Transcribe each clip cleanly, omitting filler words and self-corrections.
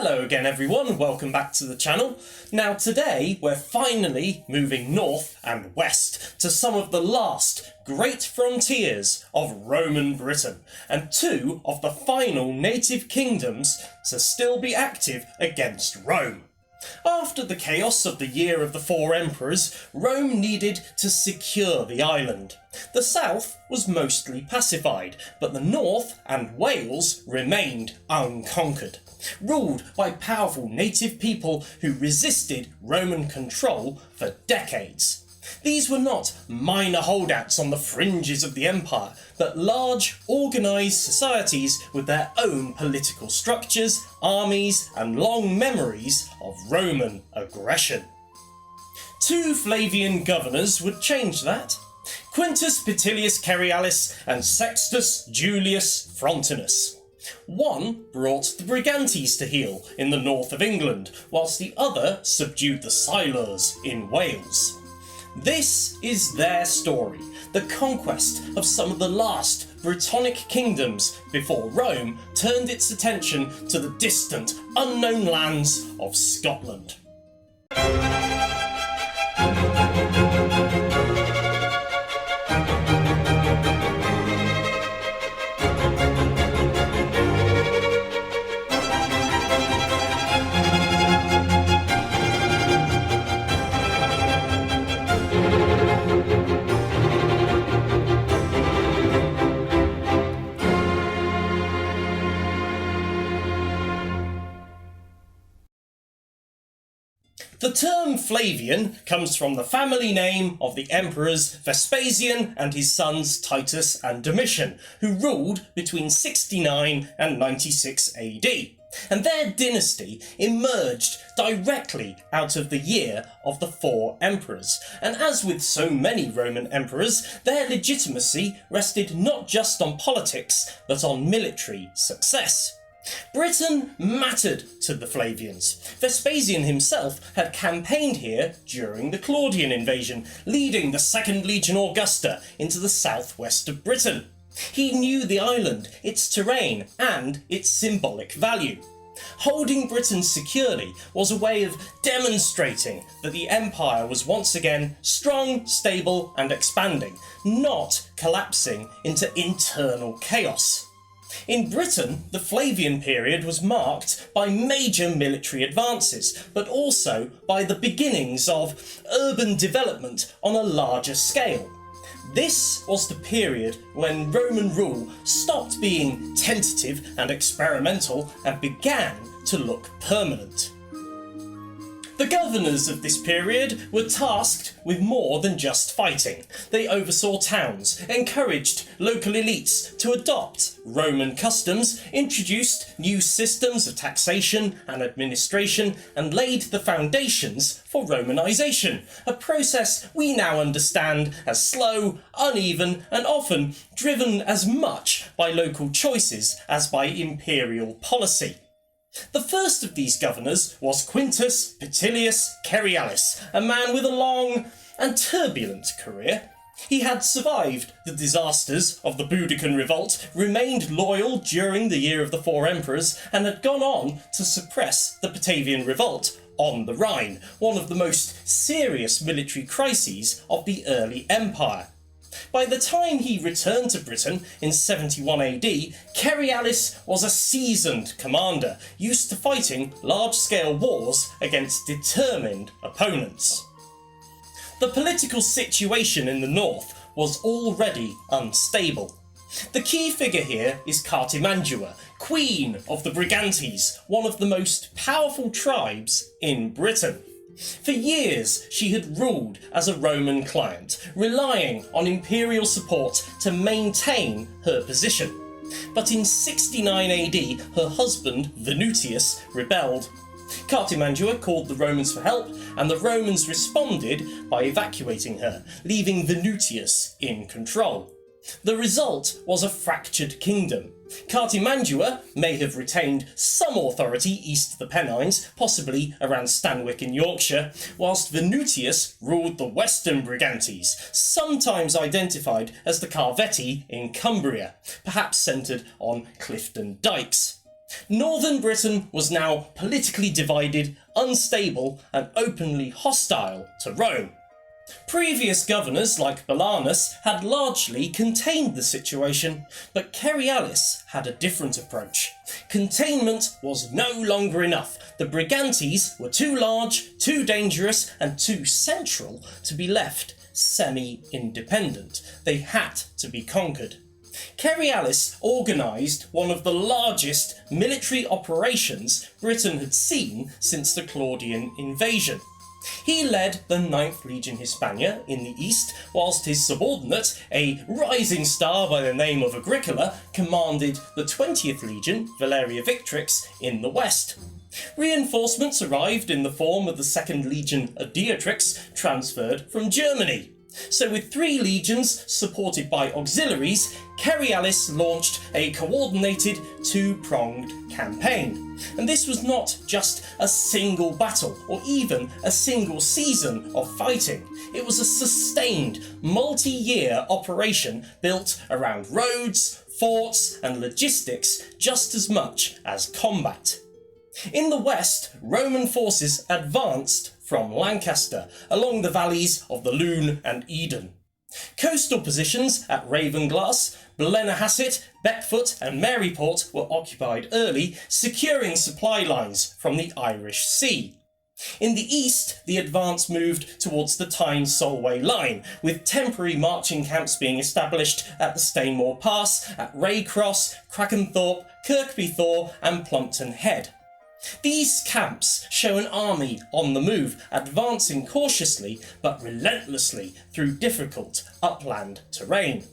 Hello again everyone, welcome back to the channel. Now today we're finally moving north and west to some of the last great frontiers of Roman Britain and two of the final native kingdoms to still be active against Rome. After the chaos of the Year of the Four Emperors, Rome needed to secure the island. The south was mostly pacified, but the north and Wales remained unconquered, ruled by powerful native people who resisted Roman control for decades. These were not minor holdouts on the fringes of the empire, but large, organised societies with their own political structures, armies, and long memories of Roman aggression. Two Flavian governors would change that: Quintus Petillius Cerialis and Sextus Julius Frontinus. One brought the Brigantes to heel in the north of England, whilst the other subdued the Silures in Wales. This is their story, the conquest of some of the last Brittonic kingdoms before Rome turned its attention to the distant, unknown lands of Scotland. The term Flavian comes from the family name of the emperors Vespasian and his sons Titus and Domitian, who ruled between 69 and 96 AD, and their dynasty emerged directly out of the Year of the Four Emperors, and as with so many Roman emperors, their legitimacy rested not just on politics, but on military success. Britain mattered to the Flavians. Vespasian himself had campaigned here during the Claudian invasion, leading the 2nd Legion Augusta into the southwest of Britain. He knew the island, its terrain, and its symbolic value. Holding Britain securely was a way of demonstrating that the empire was once again strong, stable, and expanding, not collapsing into internal chaos. In Britain, the Flavian period was marked by major military advances, but also by the beginnings of urban development on a larger scale. This was the period when Roman rule stopped being tentative and experimental and began to look permanent. The governors of this period were tasked with more than just fighting. They oversaw towns, encouraged local elites to adopt Roman customs, introduced new systems of taxation and administration, and laid the foundations for Romanization, a process we now understand as slow, uneven, and often driven as much by local choices as by imperial policy. The first of these governors was Quintus Petillius Cerialis, a man with a long and turbulent career. He had survived the disasters of the Boudiccan revolt, remained loyal during the Year of the Four Emperors, and had gone on to suppress the Batavian revolt on the Rhine, one of the most serious military crises of the early empire. By the time he returned to Britain in 71 AD, Cerialis was a seasoned commander, used to fighting large-scale wars against determined opponents. The political situation in the north was already unstable. The key figure here is Cartimandua, Queen of the Brigantes, one of the most powerful tribes in Britain. For years, she had ruled as a Roman client, relying on imperial support to maintain her position. But in 69 AD, her husband, Venutius, rebelled. Cartimandua called the Romans for help, and the Romans responded by evacuating her, leaving Venutius in control. The result was a fractured kingdom. Cartimandua may have retained some authority east of the Pennines, possibly around Stanwick in Yorkshire, whilst Venutius ruled the western Brigantes, sometimes identified as the Carvetti in Cumbria, perhaps centred on Clifton Dykes. Northern Britain was now politically divided, unstable, and openly hostile to Rome. Previous governors like Belanus had largely contained the situation, but Cerialis had a different approach. Containment was no longer enough. The Brigantes were too large, too dangerous, and too central to be left semi-independent. They had to be conquered. Cerialis organised one of the largest military operations Britain had seen since the Claudian invasion. He led the 9th Legion Hispania in the east, whilst his subordinate, a rising star by the name of Agricola, commanded the 20th Legion, Valeria Victrix, in the west. Reinforcements arrived in the form of the 2nd Legion Adiatrix, transferred from Germany. So with 3 legions supported by auxiliaries, Cerialis launched a coordinated 2-pronged campaign. And this was not just a single battle or even a single season of fighting. It was a sustained, multi-year operation built around roads, forts and logistics just as much as combat. In the west, Roman forces advanced from Lancaster, along the valleys of the Lune and Eden. Coastal positions at Ravenglass, Blennerhassett, Beckfoot and Maryport were occupied early, securing supply lines from the Irish Sea. In the east, the advance moved towards the Tyne-Solway line, with temporary marching camps being established at the Stainmore Pass, at Raycross, Crackenthorpe, Kirkby Thor and Plumpton Head. These camps show an army on the move, advancing cautiously but relentlessly through difficult upland terrain.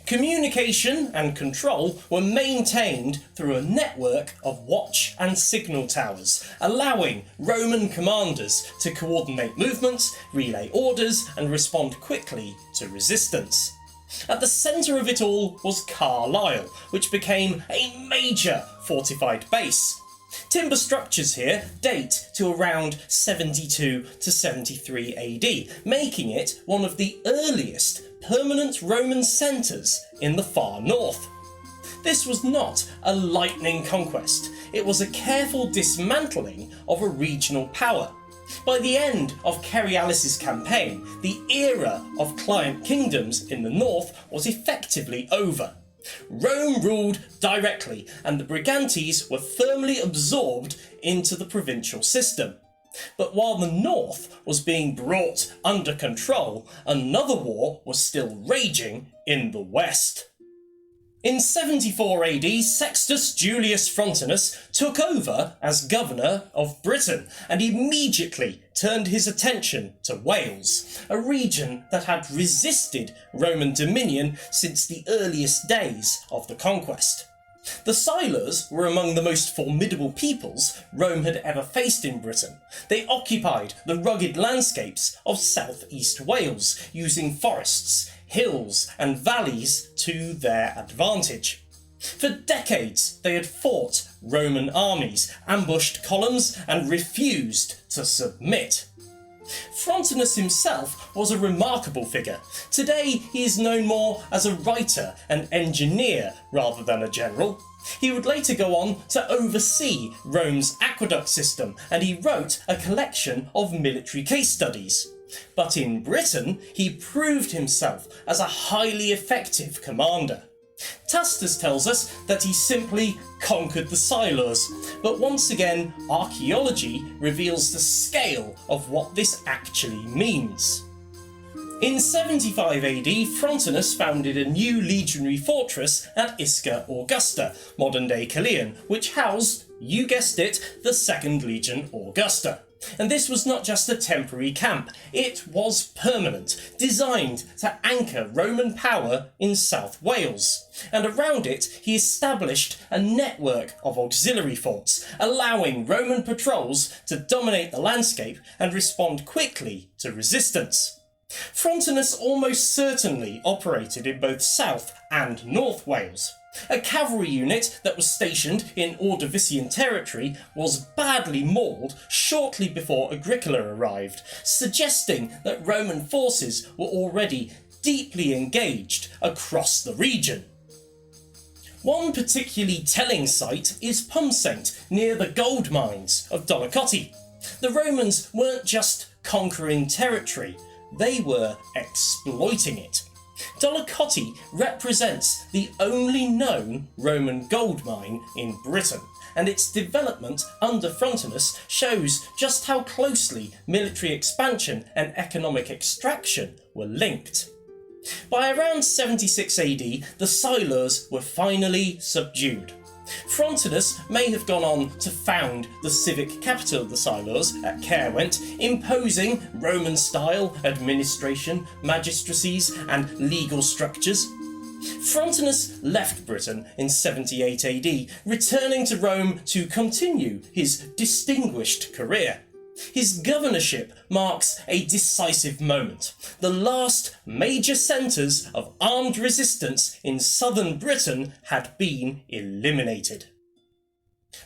Communication and control were maintained through a network of watch and signal towers, allowing Roman commanders to coordinate movements, relay orders and respond quickly to resistance. At the centre of it all was Carlisle, which became a major fortified base. Timber structures here date to around 72 to 73 AD, making it one of the earliest permanent Roman centres in the far north. This was not a lightning conquest, it was a careful dismantling of a regional power. By the end of Cerialis' campaign, the era of client kingdoms in the north was effectively over. Rome ruled directly, and the Brigantes were firmly absorbed into the provincial system. But while the north was being brought under control, another war was still raging in the west. In 74 AD, Sextus Julius Frontinus took over as governor of Britain and immediately turned his attention to Wales, a region that had resisted Roman dominion since the earliest days of the conquest. The Silures were among the most formidable peoples Rome had ever faced in Britain. They occupied the rugged landscapes of southeast Wales, using forests, hills and valleys to their advantage. For decades they had fought Roman armies, ambushed columns and refused to submit. Frontinus himself was a remarkable figure. Today he is known more as a writer and engineer rather than a general. He would later go on to oversee Rome's aqueduct system, and he wrote a collection of military case studies. But in Britain, he proved himself as a highly effective commander. Tacitus tells us that he simply conquered the Silures, but once again, archaeology reveals the scale of what this actually means. In 75 AD, Frontinus founded a new legionary fortress at Isca Augusta, modern-day Caerleon, which housed, you guessed it, the 2nd Legion Augusta. And this was not just a temporary camp, it was permanent, designed to anchor Roman power in South Wales. And around it he established a network of auxiliary forts, allowing Roman patrols to dominate the landscape and respond quickly to resistance. Frontinus almost certainly operated in both South and North Wales. A cavalry unit that was stationed in Ordovician territory was badly mauled shortly before Agricola arrived, suggesting that Roman forces were already deeply engaged across the region. One particularly telling site is Pumsaint, near the gold mines of Dolichotti. The Romans weren't just conquering territory, they were exploiting it. Dolichotti represents the only known Roman gold mine in Britain, and its development under Frontinus shows just how closely military expansion and economic extraction were linked. By around 76 AD, the Silures were finally subdued. Frontinus may have gone on to found the civic capital of the Silures at Caerwent, imposing Roman-style administration, magistracies and legal structures. Frontinus left Britain in 78 AD, returning to Rome to continue his distinguished career. His governorship marks a decisive moment. The last major centres of armed resistance in southern Britain had been eliminated.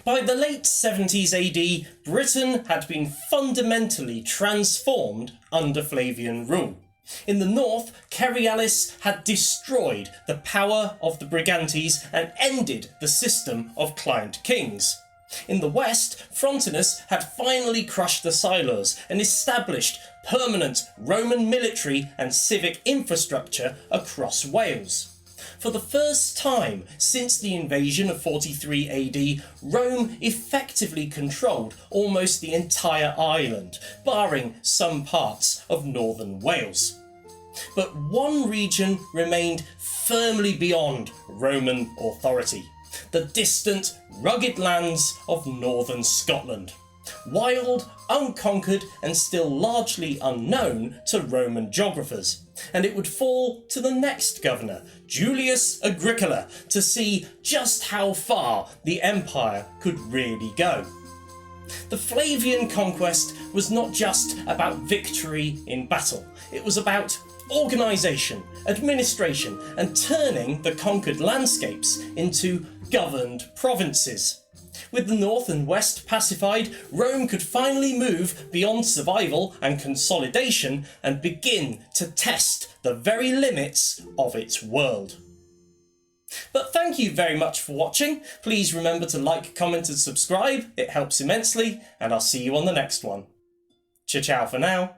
By the late 70s AD, Britain had been fundamentally transformed under Flavian rule. In the north, Cerialis had destroyed the power of the Brigantes and ended the system of client kings. In the west, Frontinus had finally crushed the Silures and established permanent Roman military and civic infrastructure across Wales. For the first time since the invasion of 43 AD, Rome effectively controlled almost the entire island, barring some parts of northern Wales. But one region remained firmly beyond Roman authority: the distant, rugged lands of northern Scotland. Wild, unconquered and still largely unknown to Roman geographers, and it would fall to the next governor, Julius Agricola, to see just how far the empire could really go. The Flavian conquest was not just about victory in battle, it was about organisation, administration and turning the conquered landscapes into governed provinces. With the north and west pacified, Rome could finally move beyond survival and consolidation and begin to test the very limits of its world. But thank you very much for watching. Please remember to like, comment and subscribe. It helps immensely, and I'll see you on the next one. Ciao for now.